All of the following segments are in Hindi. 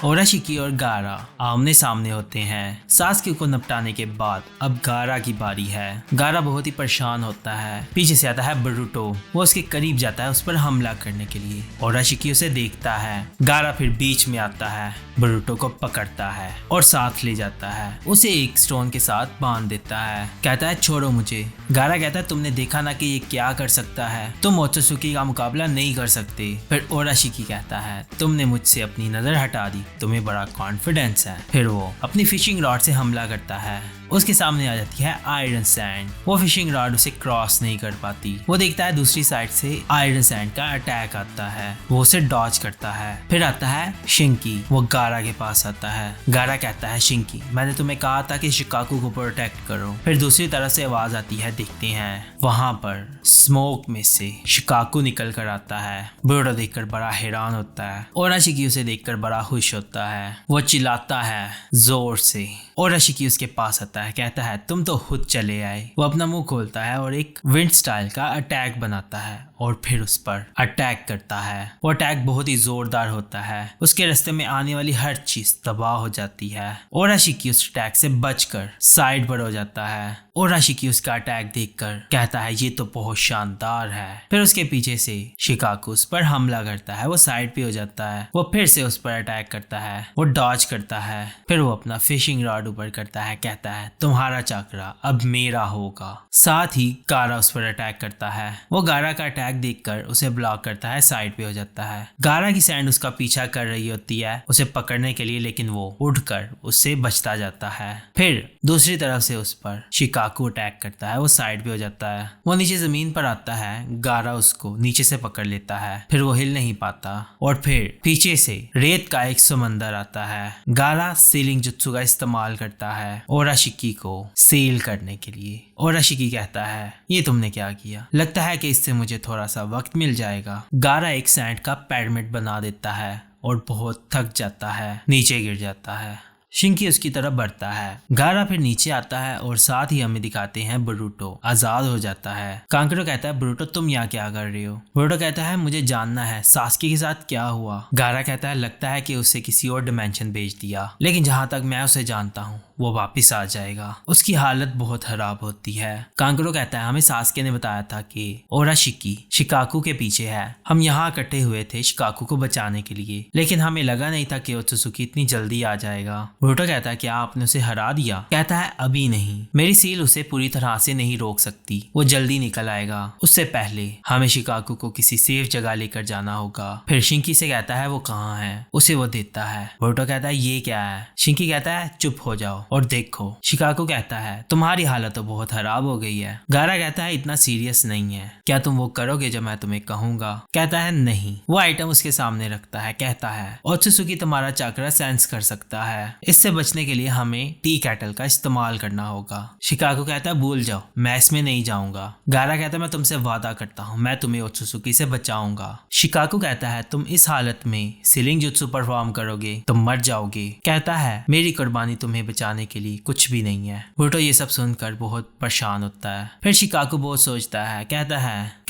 ओराशिकी और गारा आमने सामने होते हैं। सास्के को निपटाने के बाद अब गारा की बारी है। गारा बहुत ही परेशान होता है। पीछे से आता है बोरुटो। वो उसके करीब जाता है उस पर हमला करने के लिए। ओराशिकी उसे देखता है। गारा फिर बीच में आता है, बोरुटो को पकड़ता है और साथ ले जाता है। उसे एक स्टोन के साथ बांध देता है। कहता है छोड़ो मुझे। गारा कहता है तुमने देखा ना कि ये क्या कर सकता है, तुम ओत्सुकी का मुकाबला नहीं कर सकते। फिर ओराशिकी कहता है तुमने मुझसे अपनी नजर हटा दी, तुम्हें बड़ा कॉन्फिडेंस है। फिर वो अपनी फिशिंग रॉड से हमला करता है। उसके सामने आ जाती है आयरन सैंड। वो फिशिंग रॉड उसे क्रॉस नहीं कर पाती। वो देखता है दूसरी साइड से आयरन सैंड का अटैक आता है। वो उसे डॉज करता है। फिर आता है शिंकी। वो गारा के पास आता है। गारा कहता है शिंकी मैंने तुम्हें कहा था कि शिकाकू को प्रोटेक्ट करो। फिर दूसरी तरफ से आवाज आती है। देखते हैं वहां पर स्मोक में से शिकाकू निकल कर आता है। बोरुटो देखकर बड़ा हैरान होता है। ओराशिकी उसे देखकर बड़ा खुश होता है। वो चिल्लाता है जोर से। ओराशिकी उसके पास आता है। कहता है तुम तो खुद चले आए। वो अपना मुंह खोलता है और एक विंड स्टाइल का अटैक बनाता है और फिर उस पर अटैक करता है। वो अटैक बहुत ही जोरदार होता है। उसके रास्ते में आने वाली हर चीज तबाह हो जाती है। ओराशिकी उस अटैक से बचकर साइड पर हो जाता है। ओराशिकी उसका अटैक देखकर कहता है ये तो बहुत शानदार है। फिर उसके पीछे से शिकाकू उस पर हमला करता है। वो साइड पे हो जाता है। वो फिर से उस पर अटैक करता है। वो डॉज करता है। फिर वो अपना फिशिंग रॉड ऊपर करता है। कहता है तुम्हारा चक्रा अब मेरा होगा। साथ ही गारा उस पर अटैक करता है। वो गारा का अटैक देखकर उसे ब्लॉक करता है, साइड पे हो जाता है। गारा की सैंड उसका पीछा कर रही होती है उसे पकड़ने के लिए, लेकिन वो उड़कर उससे बचता जाता है। फिर दूसरी तरफ से उस पर शिकाकू अटैक करता है। वो साइड पे हो जाता है। वो नीचे जमीन पर आता है। गारा उसको नीचे से पकड़ लेता है। फिर वो हिल नहीं पाता और फिर पीछे से रेत का एक समंदर आता है। गारा सीलिंग जुत्सु का इस्तेमाल करता है ओराशिकी को सेल करने के लिए। ओराशिकी कहता है ये तुमने क्या किया, लगता है कि इससे मुझे थोड़ा सा वक्त मिल जाएगा। गारा एक सैंड का पिरामिड बना देता है और बहुत थक जाता है, नीचे गिर जाता है। शिंकी उसकी तरफ बढ़ता है। गारा फिर नीचे आता है और साथ ही हमें दिखाते हैं बोरुटो आजाद हो जाता है। कांकरो कहता है बोरुटो तुम यहाँ क्या कर रहे हो। बोरुटो कहता है मुझे जानना है सास्के के साथ क्या हुआ। गारा कहता है लगता है कि उसे किसी और डिमेंशन भेज दिया, लेकिन जहाँ तक मैं उसे जानता हूँ वो वापस आ जाएगा। उसकी हालत बहुत खराब होती है। कांकरो कहता है हमें सास्के ने बताया था कि ओराशिकी शिकाकू के पीछे है। हम यहाँ इकट्ठे हुए थे शिकाकू को बचाने के लिए, लेकिन हमें लगा नहीं था कि ओत्सुकी इतनी जल्दी आ जाएगा। बोरुटो कहता है क्या आपने उसे हरा दिया। कहता है अभी नहीं, मेरी सील उसे पूरी तरह से नहीं रोक सकती, वो जल्दी निकल आएगा। उससे पहले हमें शिकाकू को किसी सेफ जगह लेकर जाना होगा। फिर शिंकी से कहता है वो कहाँ है, उसे वो देता है। बोरुटो कहता है ये क्या है। शिंकी कहता है चुप हो जाओ और देखो। शिकाकू कहता है तुम्हारी हालत तो बहुत खराब हो गई है। गारा कहता है इतना सीरियस नहीं है, क्या तुम वो करोगे जो मैं तुम्हें कहूंगा। कहता है नहीं। वो आइटम उसके सामने रखता है। कहता है ओत्सुकी तुम्हारा चक्रा सेंस कर सकता है, इससे बचने के लिए हमें टी कैटल का इस्तेमाल करना होगा। शिकाकू कहता है भूल जाओ, मैं इसमें नहीं जाऊंगा। गारा कहता है मैं तुमसे वादा करता हूँ मैं तुम्हें ओत्सुकी से बचाऊंगा। शिकाकू कहता है तुम इस हालत में सीलिंग जुत्सु परफॉर्म करोगे तो मर जाओगे। कहता है मेरी कुर्बानी तुम्हें बचाने के लिए कुछ भी नहीं है। बोरुटो ये सब सुनकर बहुत परेशान होता है। फिर शिकाकू बहुत सोचता है। कहता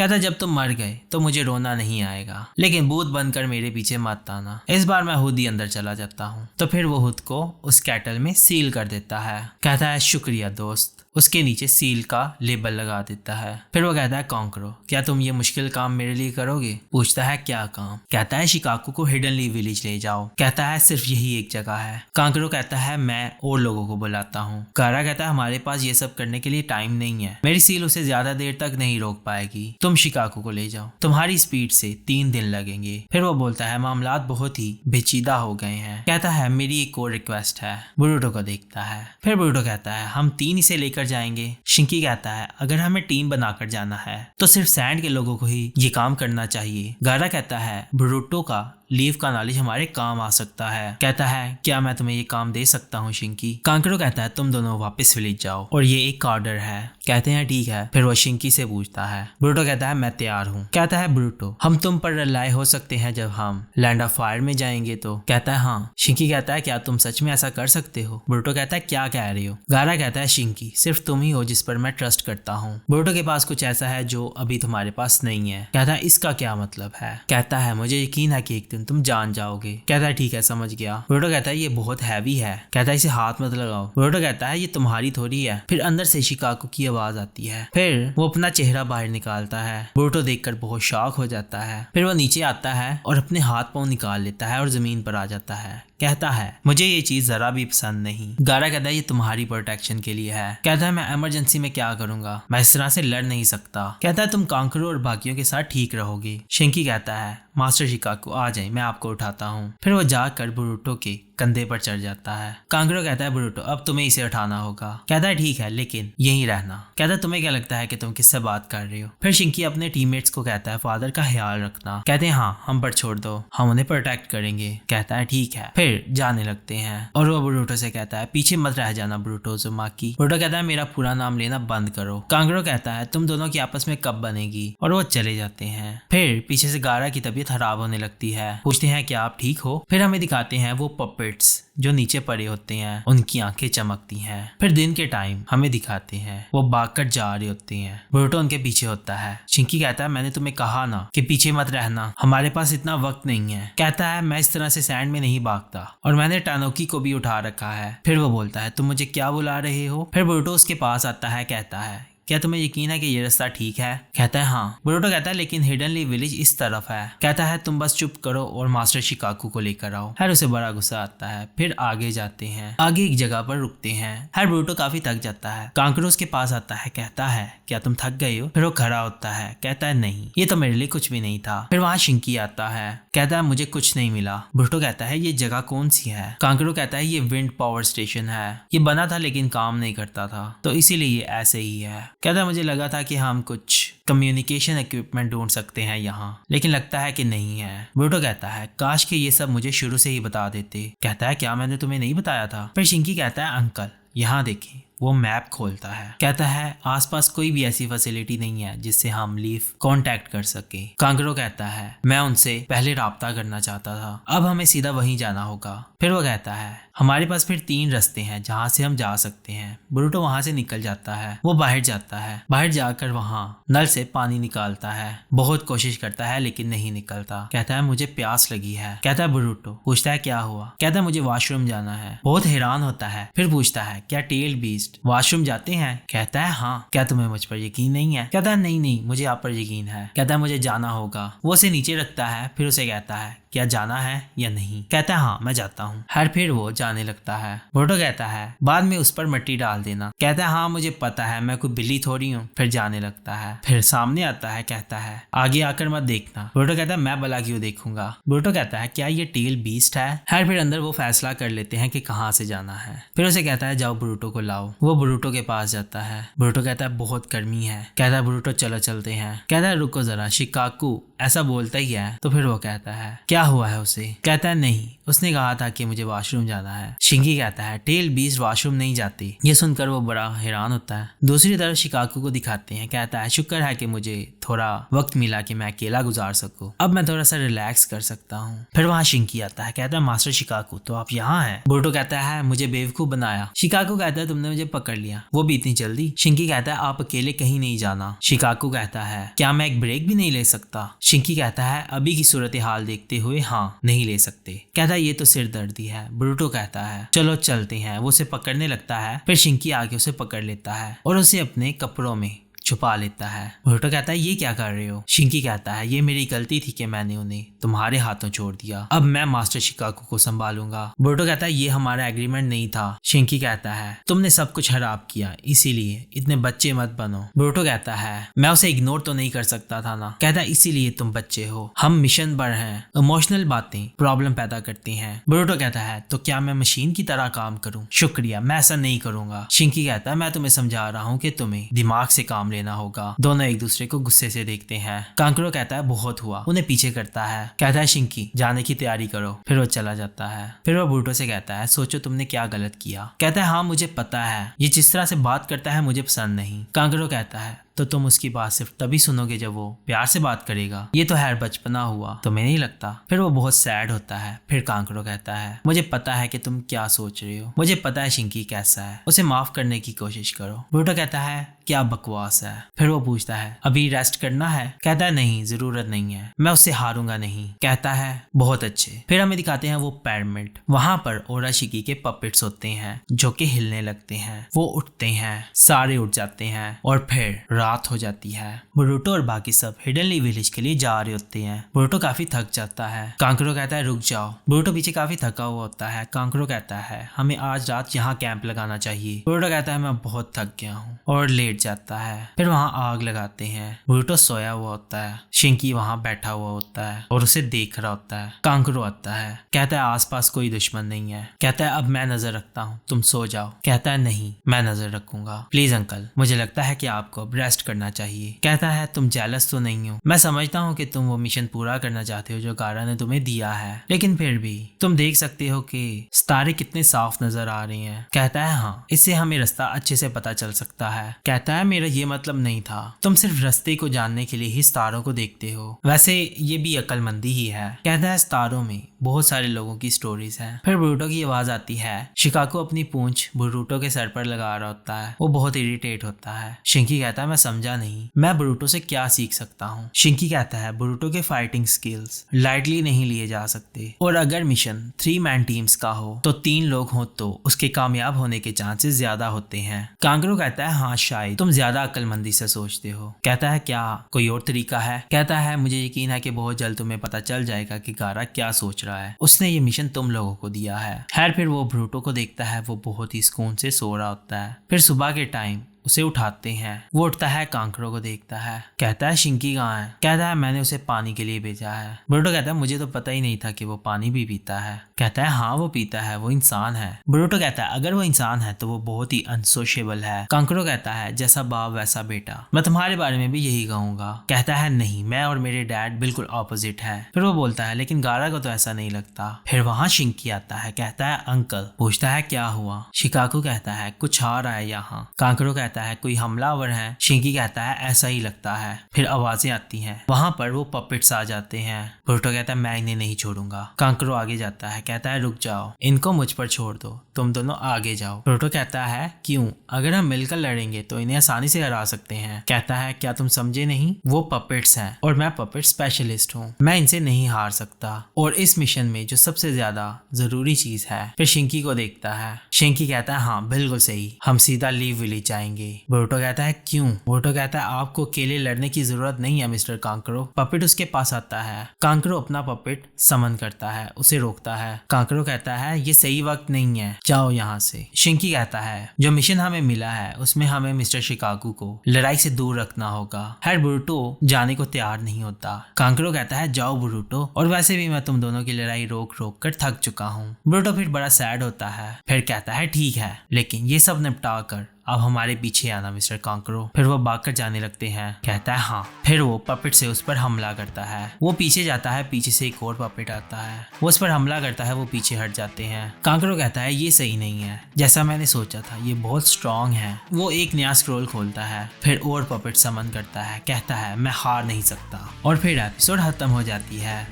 है जब तुम मर गए तो मुझे रोना नहीं आएगा, लेकिन भूत बनकर मेरे पीछे मत आना। इस बार मैं खुद ही अंदर चला जाता हूँ। तो फिर वो खुद को उस कैटल में सील कर देता है। कहता है शुक्रिया दोस्त। उसके नीचे सील का लेबल लगा देता है। फिर वो कहता है कांकरो क्या तुम ये मुश्किल काम मेरे लिए करोगे। पूछता है क्या काम। कहता है शिकाकू को हिडनली विलेज ले जाओ। कहता है सिर्फ यही एक जगह है। कांकरो कहता है मैं और लोगों को बुलाता हूँ। गारा कहता है हमारे पास ये सब करने के लिए टाइम नहीं है, मेरी सील उसे ज्यादा देर तक नहीं रोक पाएगी, तुम शिकाकू को ले जाओ, तुम्हारी स्पीड से 3 दिन लगेंगे। फिर वो बोलता है मामलात बहुत ही पेचीदा हो गए हैं। कहता है मेरी एक और रिक्वेस्ट है। बोरुटो को देखता है। फिर बोरुटो कहता है हम 3 इसे लेकर जाएंगे। शिंकी कहता है अगर हमें टीम बनाकर जाना है तो सिर्फ सैंड के लोगों को ही ये काम करना चाहिए। गारा कहता है बोरुटो का लीव का नॉलेज हमारे काम आ सकता है। कहता है क्या मैं तुम्हें ये काम दे सकता हूँ शिंकी। कांकरो कहता है तुम दोनों वापस विलेज जाओ और ये एक ऑर्डर है। कहते हैं ठीक है। फिर वो शिंकी से पूछता है। ब्रूटो कहता है मैं तैयार हूँ। कहता है ब्रूटो हम तुम पर रिलाय हो सकते हैं जब हम लैंड ऑफ फायर में जाएंगे तो। कहता है हाँ। शिंकी कहता है क्या तुम सच में ऐसा कर सकते हो। ब्रूटो कहता है क्या कह रहे हो। गारा कहता है शिंकी सिर्फ तुम ही हो जिस पर मैं ट्रस्ट करता हूँ। ब्रूटो के पास कुछ ऐसा है जो अभी तुम्हारे पास नहीं है। कहता है इसका क्या मतलब है। कहता है मुझे यकीन है कि एक दिन तुम जान जाओगे। कहता है ठीक है समझ गया। ब्रूटो कहता है ये बहुत हैवी है। कहता है इसे हाथ मत लगाओ। ब्रूटो कहता है ये तुम्हारी थोड़ी है। फिर अंदर से शिकागो की आवाज आती है। फिर वो अपना चेहरा बाहर निकालता है। ब्रूटो देखकर बहुत शॉक हो जाता है। फिर वो नीचे आता है और अपने हाथ पांव निकाल लेता है और जमीन पर आ जाता है। कहता है मुझे ये चीज जरा भी पसंद नहीं। गारा कहता है ये तुम्हारी प्रोटेक्शन के लिए है। कहता है मैं इमरजेंसी में क्या करूंगा, मैं इस तरह से लड़ नहीं सकता। कहता है तुम कांकरो और बाकियों के साथ ठीक रहोगे। शिंकी कहता है मास्टर शिकागो आ जाए मैं आपको उठाता हूँ। फिर वो जाकर ब्रूटो के कंधे पर चढ़ जाता है। कांकरो कहता है ब्रूटो अब तुम्हें इसे उठाना होगा। कहता है ठीक है लेकिन यहीं रहना। कहता है तुम्हें क्या लगता है कि तुम किससे बात कर रहे हो। फिर शिंकी अपने टीममेट्स को कहता है फादर का ख्याल रखना। कहते हैं हाँ हम पर छोड़ दो हम उन्हें प्रोटेक्ट करेंगे। कहता है ठीक है। फिर जाने लगते हैं और वो ब्रूटो से कहता है पीछे मत रह जाना ब्रूटो जुमाकी। ब्रूटो कहता है मेरा पूरा नाम लेना बंद करो। कांकरो कहता है तुम दोनों की आपस में कब बनेगी और वो चले जाते हैं। फिर पीछे से गारा की तबीयत खराब होने लगती है। पूछते हैं क्या आप ठीक हो। फिर हमें दिखाते हैं वो पपेट्स जो नीचे पड़े होते हैं उनकी आंखें चमकती हैं। फिर दिन के टाइम हमें दिखाते हैं वो भागकर जा रहे होते हैं। ब्रूटो उनके पीछे होता है। शिंकी कहता है मैंने तुम्हें कहा ना कि पीछे मत रहना हमारे पास इतना वक्त नहीं है। कहता है मैं इस तरह से सैंड में नहीं भागता और मैंने टानोकी को भी उठा रखा है। फिर वो बोलता है तुम मुझे क्या बुला रहे हो। फिर ब्रूटो उसके पास आता है। कहता है क्या तुम्हें यकीन है कि ये रास्ता ठीक है। कहता है हाँ। ब्रूटो कहता है लेकिन हिडनली विलेज इस तरफ है। कहता है तुम बस चुप करो और मास्टर शिकागो को लेकर आओ। हर उसे बड़ा गुस्सा आता है। फिर आगे जाते हैं। आगे एक जगह पर रुकते हैं। हर ब्रूटो काफी थक जाता है। कांकरो उसके पास आता है। कहता है क्या तुम थक गए हो। फिर वो खड़ा होता है। कहता है नहीं ये तो मेरे लिए कुछ भी नहीं था। फिर वहाँ शिंकी आता है। कहता है मुझे कुछ नहीं मिला। ब्रूटो कहता है ये जगह कौन सी है। कांकरो कहता है ये विंड पावर स्टेशन है। ये बना था लेकिन काम नहीं करता था तो इसीलिए ये ऐसे ही है। कहता है मुझे लगा था कि हम कुछ कम्युनिकेशन इक्विपमेंट ढूंढ सकते हैं यहाँ लेकिन लगता है कि नहीं है। ब्रूटो कहता है काश कि ये सब मुझे शुरू से ही बता देते। कहता है क्या मैंने तुम्हें नहीं बताया था। फिर शिंकी कहता है अंकल यहाँ देखें। वो मैप खोलता है। कहता है आसपास कोई भी ऐसी फैसिलिटी नहीं है जिससे हम लीफ कांटेक्ट कर सके। कांकरो कहता है मैं उनसे पहले राब्ता करना चाहता था अब हमें सीधा वहीं जाना होगा। फिर वो कहता है हमारे पास फिर 3 रास्ते हैं जहाँ से हम जा सकते हैं। ब्रूटो वहाँ से निकल जाता है। वो बाहर जाता है। बाहर जाकर वहाँ नल से पानी निकालता है। बहुत कोशिश करता है लेकिन नहीं निकलता। कहता है मुझे प्यास लगी है। कहता है ब्रूटो। पूछता है क्या हुआ। कहता है मुझे वॉशरूम जाना है। बहुत हैरान होता है। फिर पूछता है क्या टेल बीस्ट वॉशरूम जाते हैं। कहता है हाँ। क्या तुम्हें मुझ पर यकीन नहीं है। कहता है नहीं मुझे आप पर यकीन है। कहता है मुझे जाना होगा। वो उसे नीचे रखता है। फिर उसे कहता है क्या जाना है या नहीं। कहता है हाँ मैं जाता हूँ। हर फिर वो जाने लगता है। ब्रूटो कहता है बाद में उस पर मिट्टी डाल देना। कहता है हाँ मुझे पता है मैं कोई बिल्ली थोड़ी हूँ। फिर जाने लगता है। फिर सामने आता है। कहता है आगे आकर मत देखना। ब्रूटो कहता है मैं भला क्यों देखूंगा। ब्रूटो कहता है क्या ये टेल बीस्ट है। हर फिर अंदर वो फैसला कर लेते हैं कि कहाँ से जाना है। फिर उसे कहता है जाओ ब्रूटो को लाओ। वो ब्रूटो के पास जाता है। ब्रूटो कहता है बहुत गर्मी है। कहता है ब्रूटो चलो चलते हैं। कहता है रुको जरा शिकागो ऐसा बोलता ही है। तो फिर वो कहता है क्या हुआ है उसे। कहता है नहीं उसने कहा था कि मुझे वॉशरूम जाना है। शिंकी कहता है टेल बीस्ट वॉशरूम नहीं जाती। ये सुनकर वो बड़ा हैरान होता है। दूसरी तरफ शिकागो को दिखाते हैं। कहता है शुक्र है कि मुझे थोड़ा वक्त मिला कि मैं अकेला गुजार सकूं। अब मैं थोड़ा सा रिलैक्स कर सकता हूँ। फिर वहाँ शिंकी आता है। कहता है मास्टर शिकागो तो आप यहाँ हैं। ब्रूटो कहता है मुझे बेवकूफ बनाया। शिकागो कहता है तुमने मुझे पकड़ लिया वो भी इतनी जल्दी। शिंकी कहता है आप अकेले कहीं नहीं जाना। शिकागो कहता है क्या मैं एक ब्रेक भी नहीं ले सकता। शिंकी कहता है अभी की सूरत हाल देखते हुए हाँ नहीं ले सकते। कहता है ये तो सिर दर्दी है। ब्रूटो कहता है चलो चलते हैं। वो उसे पकड़ने लगता है। फिर शिंकी आके उसे पकड़ लेता है और उसे अपने कपड़ों में छुपा लेता है। ब्रूटो कहता है ये क्या कर रहे हो। शिंकी कहता है ये मेरी गलती थी कि मैंने उन्हें तुम्हारे हाथों छोड़ दिया। अब मैं मास्टर शिकागो को संभालूंगा। ब्रूटो कहता है ये हमारा एग्रीमेंट नहीं था। शिंकी कहता है तुमने सब कुछ खराब किया इसीलिए इतने बच्चे मत बनो। ब्रूटो कहता है मैं उसे इग्नोर तो नहीं कर सकता था ना। कहता है इसीलिए तुम बच्चे हो हम मिशन पर हैं। इमोशनल बातें प्रॉब्लम पैदा करती हैं। ब्रूटो कहता है तो क्या मैं मशीन की तरह काम करूं। शुक्रिया मैं ऐसा नहीं करूंगा। शिंकी कहता है मैं तुम्हें समझा रहा हूँ कि तुम्हें दिमाग से काम लेना होगा। दोनों एक दूसरे को गुस्से से देखते हैं। कांकरो कहता है बहुत हुआ, उन्हें पीछे करता है, कहता है शिंकी जाने की तैयारी करो। फिर वो चला जाता है। फिर वो बरूटो से कहता है सोचो तुमने क्या गलत किया। कहता है हाँ मुझे पता है, ये जिस तरह से बात करता है मुझे पसंद नहीं। कांकरो कहता है तो तुम उसकी बात सिर्फ तभी सुनोगे जब वो प्यार से बात करेगा, ये तो है बचपना हुआ, तुम्हें नहीं लगता। फिर वो बहुत सैड होता है। फिर कांकरो कहता है मुझे पता है कि तुम क्या सोच रहे हो, मुझे पता है शिंकी कैसा है, उसे माफ करने की कोशिश करो। बरूटो कहता है क्या बकवास है। फिर वो पूछता है अभी रेस्ट करना है। कहता है नहीं जरूरत नहीं है, मैं उससे हारूंगा नहीं। कहता है बहुत अच्छे। फिर हमें दिखाते हैं वो पैरामिड, वहां पर ओराशिकी के पपेट्स होते हैं जो कि हिलने लगते हैं। वो उठते हैं, सारे उठ जाते हैं और फिर रात हो जाती है। बरूटो और बाकी सब हिडनली विलेज के लिए जा रहे होते हैं। बरूटो काफी थक जाता है। कांकरो कहता है रुक जाओ। बरूटो पीछे काफी थका हुआ होता है। कांकरो कहता है हमें आज रात यहाँ कैंप लगाना चाहिए। बरूटो कहता है मैं बहुत थक गया हूँ और लेट जाता है। फिर वहाँ आग लगाते हैं। बरूटो सोया हुआ होता है। शिंकी वहाँ बैठा हुआ होता है और उसे देख रहा होता है। कांकरो आता है, कहता है आसपास कोई दुश्मन नहीं है। कहता है अब मैं नजर रखता हूँ, तुम सो जाओ। कहता है नहीं मैं नजर रखूंगा, प्लीज अंकल, मुझे लगता है कि आपको अब रेस्ट करना चाहिए। कहता है तुम जेलस तो नहीं हो, मैं समझता हूँ कि तुम वो मिशन पूरा करना चाहते हो जो गारा ने तुम्हें दिया है, लेकिन फिर भी तुम देख सकते हो कि तारे कितने साफ नजर आ रही हैं। कहता है हाँ, इससे हमें रास्ता अच्छे से पता चल सकता है। कहता है मेरा ये मतलब नहीं था, तुम सिर्फ रास्ते को जानने के लिए ही तारों को देखते हो, वैसे ये भी अक्लमंदी ही है। कहता है तारों में बहुत सारे लोगों की स्टोरीज हैं। फिर बरूटो की आवाज आती है। शिकागो अपनी पूंछ बरूटो के सर पर लगा रहा होता है। वो बहुत इरिटेट होता है। शिंकी कहता है मैं समझा नहीं, मैं बरूटो से क्या सीख सकता हूँ। शिंकी कहता है बरूटो के फाइटिंग स्किल्स लाइटली नहीं लिए जा सकते और अगर मिशन 3 मैन टीम्स का हो तो 3 लोग हो तो उसके कामयाब होने के चांसेस ज्यादा होते हैं। कांकरो कहता है हाँ शायद तुम ज्यादा अक्लमंदी से सोचते हो। कहता है क्या कोई और तरीका है। कहता है मुझे यकीन है कि बहुत जल्द तुम्हें पता चल जाएगा कि गारा क्या सोच रहा है, उसने ये मिशन तुम लोगों को दिया है। खैर फिर वो बरूटो को देखता है, वो बहुत ही सुकून से सो रहा होता है। फिर सुबह के टाइम उसे उठाते हैं। वो उठता है, कांकरो को देखता है, कहता है शिंकी कहाँ है। कहता है मैंने उसे पानी के लिए भेजा है। बरूटो कहता है मुझे तो पता ही नहीं था कि वो पानी भी पीता है। कहता है हाँ वो पीता है, वो इंसान है। बरूटो कहता है अगर वो इंसान है तो वो बहुत ही अनसोशेबल है। कांकरो कहता है जैसा बाप वैसा बेटा, मैं तुम्हारे बारे में भी यही कहूंगा। कहता है नहीं, मैं और मेरे डैड बिल्कुल ऑपोजिट है। फिर वो बोलता है लेकिन गारा को तो ऐसा नहीं लगता। फिर वहाँ शिंकी आता है, कहता है अंकल। पूछता है क्या हुआ। शिकागो कहता है कुछ आ रहा है यहाँ। कांकरो कहता है कोई हमलावर है। शिंकी कहता है ऐसा ही लगता है। फिर आवाजें आती हैं, वहां पर वो पपेट्स आ जाते हैं। बरूटो कहता है मैं इन्हें नहीं छोड़ूंगा। कांकरो आगे जाता है, कहता है रुक जाओ, इनको मुझ पर छोड़ दो, तुम दोनों आगे जाओ। बरूटो कहता है क्यों, अगर हम मिलकर लड़ेंगे तो इन्हें आसानी से हरा सकते हैं। कहता है क्या तुम समझे नहीं, वो पपेट्स हैं और मैं पपेट स्पेशलिस्ट हूँ, मैं इनसे नहीं हार सकता और इस मिशन में जो सबसे ज्यादा जरूरी चीज है। फिर शिंकी को देखता है। शिंकी कहता है हाँ बिल्कुल सही, हम सीधा लीव विलेज जाएंगे। बरूटो कहता है क्यों। बरूटो कहता है आपको अकेले लड़ने की जरूरत नहीं है मिस्टर कांकरो। पपेट उसके पास आता है। कांकरो अपना पपेट समन करता है, उसे रोकता है। कांकरो कहता है ये सही वक्त नहीं है, जाओ यहाँ से। शिंकी कहता है जो मिशन हमें मिला है उसमें हमें मिस्टर शिकागो को लड़ाई से दूर रखना होगा। खैर बरूटो जाने को तैयार नहीं होता। कांकरो कहता है जाओ बरूटो, और वैसे भी मैं तुम दोनों की लड़ाई रोक रोक कर थक चुका हूँ। बरूटो फिर बड़ा सैड होता है। फिर कहता है ठीक है, लेकिन ये सब निपटा कर अब हमारे पीछे आना मिस्टर कांकरो। फिर वो भागकर जाने लगते हैं। कहता है हाँ। फिर वो पपेट से उस पर हमला करता है। वो पीछे जाता है, पीछे से एक और पपेट आता है, वो उस पर हमला करता है, वो पीछे हट जाते हैं। कांकरो कहता है ये सही नहीं है, जैसा मैंने सोचा था ये बहुत स्ट्रॉन्ग है। वो एक नया स्क्रोल खोलता है, फिर और पपेट समन करता है, कहता है मैं हार नहीं सकता, और फिर एपिसोड खत्म हो जाती है।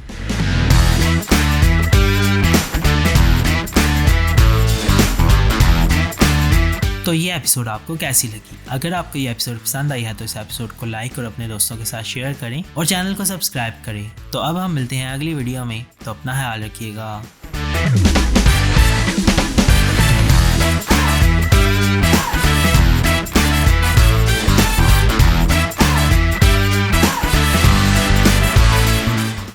तो ये एपिसोड आपको कैसी लगी? अगर आपको ये एपिसोड पसंद आई है तो इस एपिसोड को लाइक और अपने दोस्तों के साथ शेयर करें और चैनल को सब्सक्राइब करें। तो अब हम मिलते हैं अगली वीडियो में, तो अपना ख्याल रखिएगा।